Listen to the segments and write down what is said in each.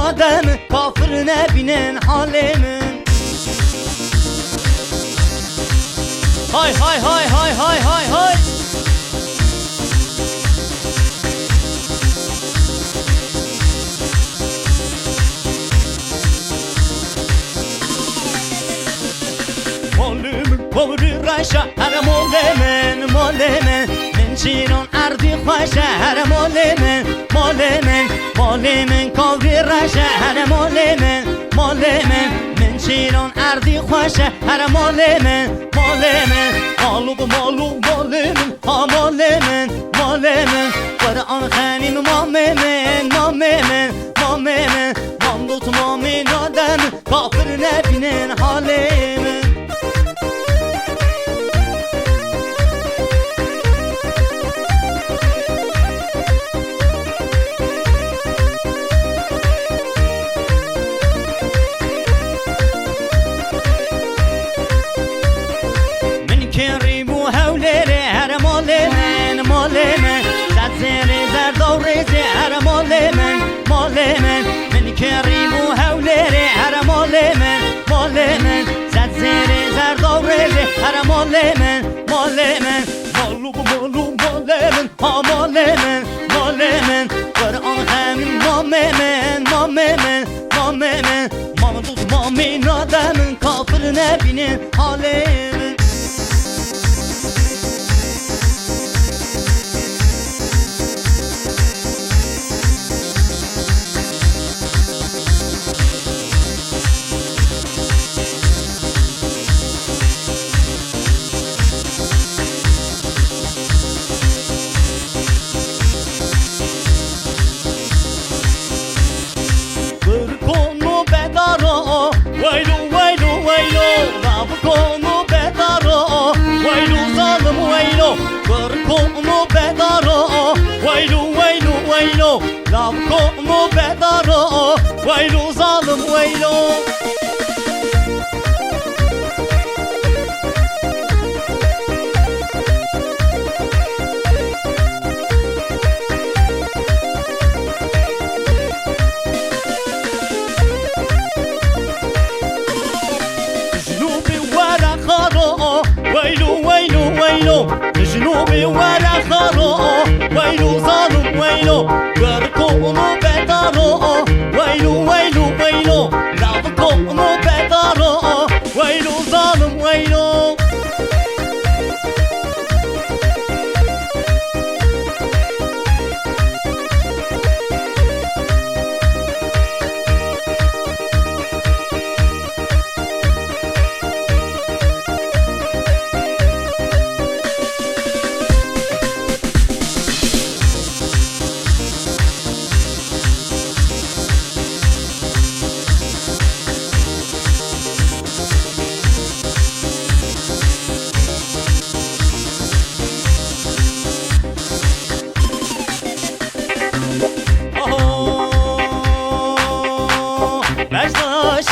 adamı, kafirine binen halimin. Hay hay hay hay hay hay hay. Molimin kavri raşa her molimin molimin min çiron ardi xoşa her molimin molimin molimin kavri raşa her molimin molimin min çiron ardi xoşa her molimin molimin malub malub molimin ha molimin molimin Kur'an xanim mamimin mamimin mamimin mamlut mamin adam kafir nebinin halimin. هر مالمن مالمن من کریم و هولری هر مالمن مالمن زد زیر زرد و ریزی هر مالمن مالمن مالوب مالوب مالمن ها مالمن مالمن قرآن همین ماممن ماممن ماممن مامدود مامین آدمن کافر نبینن حالمن. Lavkomu bedaro, vaylu vaylu vaylu. Lavkomu bedaro, vaylu zalim vaylu. Jnubi wara kharo, vaylu vaylu vaylu. جنوبي ولا خارو ويلو ظالم ويلو بركومو بدارو ويلو ويلو ويلو لافكومو بدارو ويلو ظالم ويلو.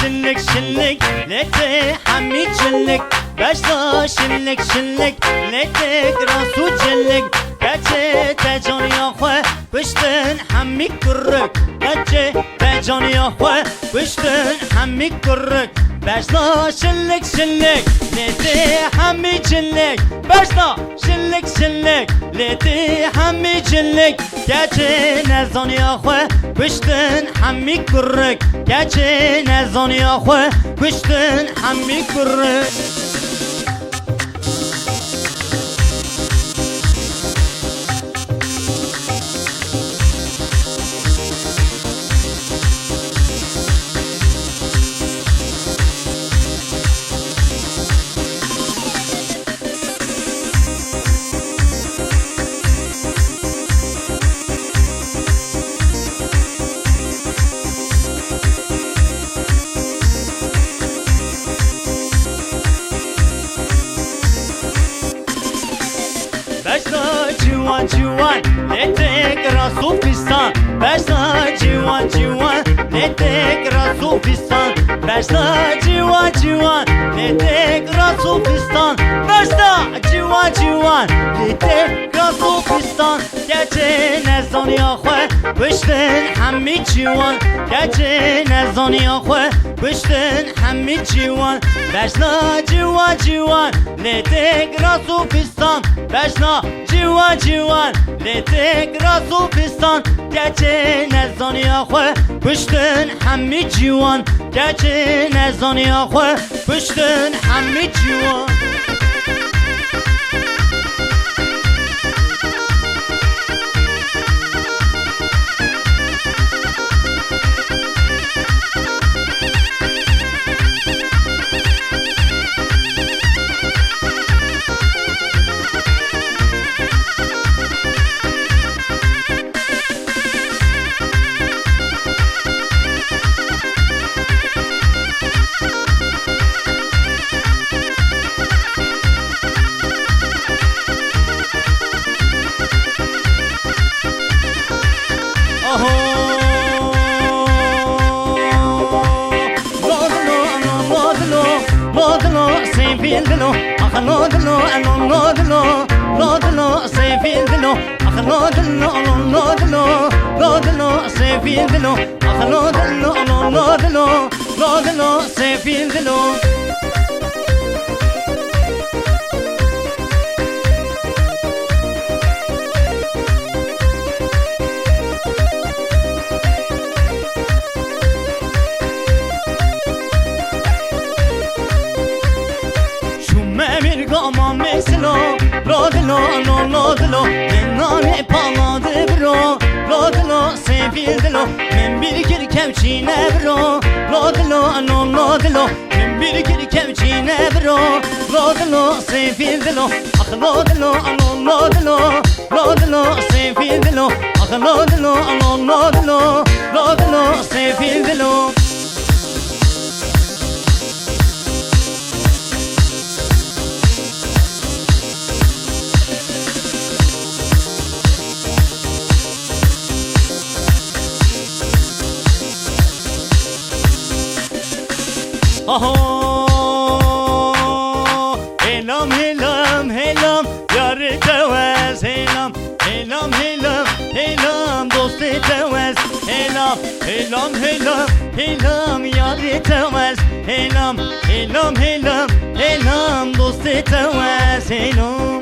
شلك شلك ليتي حميد شلك باشا شلك شلك ليتك راسو جلك كاتي تجان يا خو بشتن حميد كرك كاتي تجان يا خو بشتن حميد كرك باشا شلك شلك ليتي حميد شلك باشا شلك شلك ليتي حميد شلك كاتي نزان يا خو بشتن حميد كرك كاتي نزان يا خو بشتن حميد كرك. جوان جوان ليتك راسو فستان باشا جوان جوان ليتك راسو فستان باشا جوان جوان ليتك راسو فستان باشا جوان جوان جوان لیته گراسو پیستان گچه نزانی آخوه بشتن همی جوان گچه نزانی آخوه بشتن همی جوان بشنا جوان جوان لیته گراسو پیستان بشنا جوان جوان لیته گراسو پیستان گچه نزانی آخوه بشتن همی جوان گچه نزانی آخوه بشتن همی جوان Lodlo, ach lodlo, lodlo, lodlo, se fildlo, ach lodlo, lodlo, lodlo, se fildlo, ach lodlo, lodlo, lodlo, se fildlo. Aman mesela Lodlo, lodlo Nane paladı bro Lodlo, sevildlo Men bir gir kevçine bro Lodlo, lodlo Men bir gir kevçine bro Lodlo, sevildlo Ah lodlo, lodlo Lodlo, sevildlo Ah lodlo, lodlo Lodlo, sevildlo Helam helam helam yar tevez helam helam helam helam dost tevez helam helam helam helam yar tevez helam helam helam helam dost tevez helam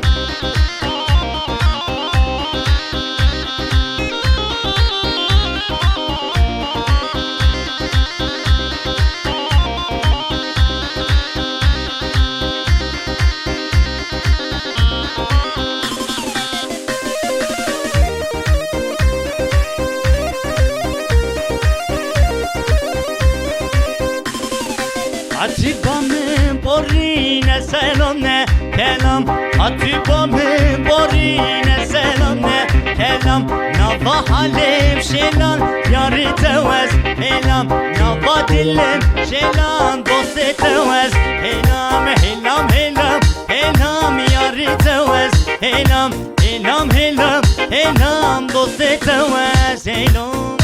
Atibame borine selam ne kelam Atibame borine selam ne kelam Nava halim şelan yari tevez helam Nava dilim şelan dost tevez helam helam helam helam yari tevez helam helam helam helam dost tevez helam